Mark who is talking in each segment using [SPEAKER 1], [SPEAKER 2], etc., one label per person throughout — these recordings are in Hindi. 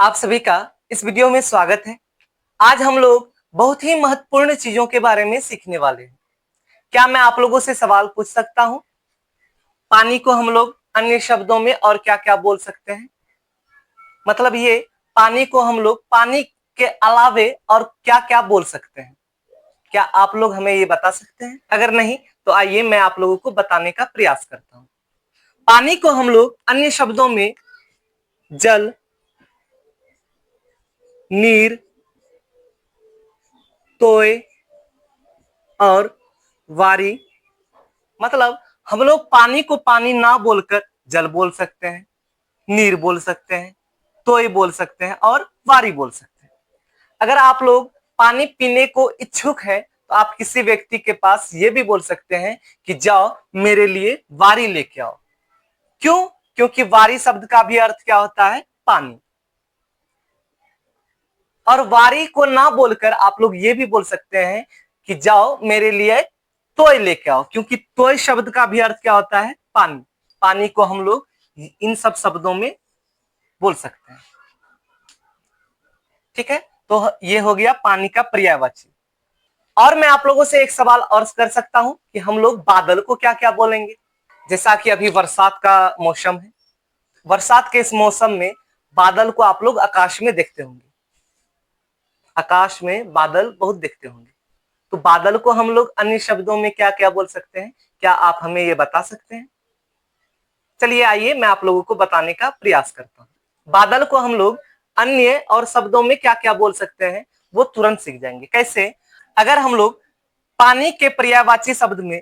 [SPEAKER 1] आप सभी का इस वीडियो में स्वागत है। आज हम लोग बहुत ही महत्वपूर्ण चीजों के बारे में सीखने वाले हैं। क्या मैं आप लोगों से सवाल पूछ सकता हूं? पानी को हम लोग अन्य शब्दों में और क्या क्या बोल सकते हैं? मतलब ये पानी को हम लोग पानी के अलावे और क्या क्या बोल सकते हैं? क्या आप लोग हमें ये बता सकते हैं? अगर नहीं तो आइए मैं आप लोगों को बताने का प्रयास करता हूं। पानी को हम लोग अन्य शब्दों में जल, नीर, तोय और वारी, मतलब हम लोग पानी को पानी ना बोलकर जल बोल सकते हैं, नीर बोल सकते हैं, तोय बोल सकते हैं और वारी बोल सकते हैं। अगर आप लोग पानी पीने को इच्छुक है तो आप किसी व्यक्ति के पास ये भी बोल सकते हैं कि जाओ मेरे लिए वारी लेके आओ। क्यों? क्योंकि वारी शब्द का भी अर्थ क्या होता है? पानी। और वारी को ना बोलकर आप लोग ये भी बोल सकते हैं कि जाओ मेरे लिए तोय लेके आओ, क्योंकि तोय शब्द का भी अर्थ क्या होता है? पानी। पानी को हम लोग इन सब शब्दों में बोल सकते हैं। ठीक है, तो ये हो गया पानी का पर्यायवाची। और मैं आप लोगों से एक सवाल और कर सकता हूं कि हम लोग बादल को क्या क्या बोलेंगे? जैसा कि अभी बरसात का मौसम है, बरसात के इस मौसम में बादल को आप लोग आकाश में देखते होंगे। आकाश में बादल बहुत देखते होंगे, तो बादल को हम लोग अन्य शब्दों में क्या क्या बोल सकते हैं? क्या आप हमें ये बता सकते हैं? चलिए आइए मैं आप लोगों को बताने का प्रयास करता हूं। बादल को हम लोग अन्य और शब्दों में क्या क्या बोल सकते हैं वो तुरंत सीख जाएंगे। कैसे? अगर हम लोग पानी के पर्यायवाची शब्द में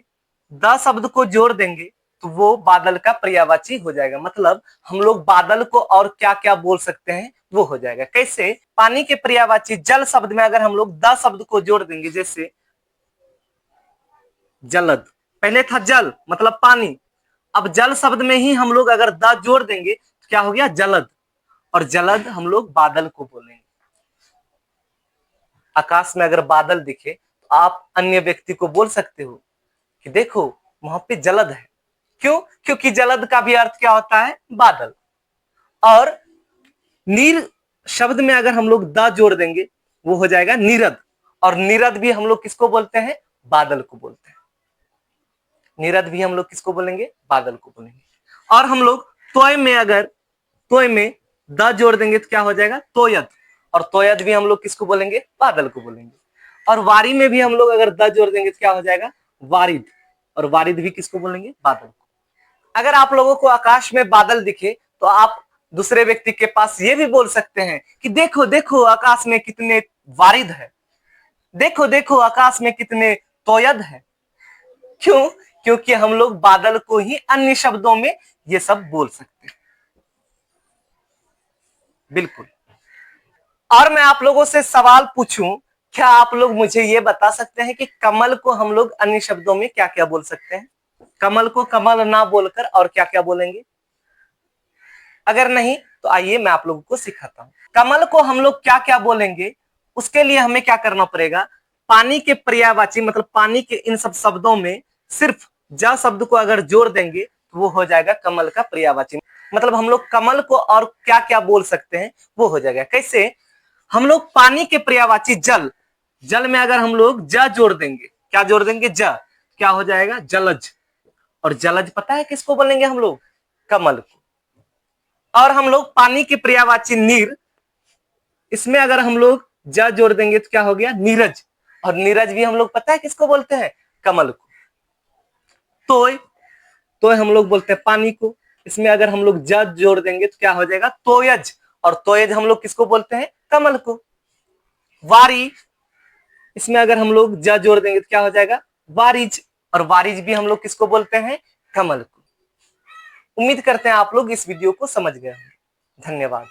[SPEAKER 1] द शब्द को जोड़ देंगे तो वो बादल का पर्यायवाची हो जाएगा। मतलब हम लोग बादल को और क्या क्या बोल सकते हैं वो हो जाएगा। कैसे? पानी के पर्यायवाची जल शब्द में अगर हम लोग द शब्द को जोड़ देंगे, जैसे जलद, पहले था जल मतलब पानी, अब जल शब्द में ही हम लोग अगर द जोड़ देंगे तो क्या हो गया? जलद। और जलद हम लोग बादल को बोलेंगे। आकाश में अगर बादल दिखे तो आप अन्य व्यक्ति को बोल सकते हो कि देखो वहां पे जलद है। क्यों? क्योंकि जलद का भी अर्थ क्या होता है? बादल। और नीर शब्द में अगर हम लोग द जोड़ देंगे वो हो जाएगा नीरद। और नीरद भी हम लोग किसको बोलते हैं? बादल को बोलते हैं। नीरद भी हम लोग किसको बोलेंगे? बादल को बोलेंगे। और हम लोग तोय में अगर तोय में द जोड़ देंगे तो क्या हो जाएगा? तोयद। और तोयद भी हम लोग किसको बोलेंगे? बादल को बोलेंगे। और वारी में भी हम लोग अगर द जोड़ देंगे तो क्या हो जाएगा? वारिद। और वारिद भी किसको बोलेंगे? बादल को। अगर आप लोगों को आकाश में बादल दिखे तो आप दूसरे व्यक्ति के पास ये भी बोल सकते हैं कि देखो देखो आकाश में कितने वारिद है, देखो देखो आकाश में कितने तोयद है। क्यों? क्योंकि हम लोग बादल को ही अन्य शब्दों में ये सब बोल सकते हैं। बिल्कुल। और मैं आप लोगों से सवाल पूछूं, क्या आप लोग मुझे ये बता सकते हैं कि कमल को हम लोग अन्य शब्दों में क्या क्या बोल सकते हैं? कमल को कमल ना बोलकर और क्या क्या बोलेंगे? अगर नहीं तो आइए मैं आप लोगों को सिखाता हूं। कमल को हम लोग क्या क्या बोलेंगे, उसके लिए हमें क्या करना पड़ेगा? पानी के पर्यायवाची मतलब पानी के इन सब शब्दों में सिर्फ ज शब्द को अगर जोड़ देंगे तो वो हो जाएगा कमल का पर्यायवाची। मतलब हम लोग कमल को और क्या क्या बोल सकते हैं वो हो जाएगा। कैसे? हम लोग पानी के पर्यायवाची जल, जल में अगर हम लोग ज जोड़ देंगे, क्या जोड़ देंगे? ज, क्या हो जाएगा? जलज। और जलज पता है किसको बोलेंगे हम लोग? कमल को। और हम लोग पानी के पर्यायवाची नीर, इसमें अगर हम लोग ज जोड़ देंगे तो क्या हो गया? नीरज। और नीरज भी हम लोग पता है किसको बोलते हैं? कमल को। तोय, तोय हम लोग बोलते हैं पानी को, इसमें अगर हम लोग ज जोड़ देंगे तो क्या हो जाएगा? तोयज। और तोयज हम लोग किसको बोलते हैं? कमल को। वारी, इसमें अगर हम लोग ज जोड़ देंगे तो क्या हो जाएगा? वारिज। और वारिज भी हम लोग किसको बोलते हैं? कमल को। उम्मीद करते हैं आप लोग इस वीडियो को समझ गए होंगे। धन्यवाद।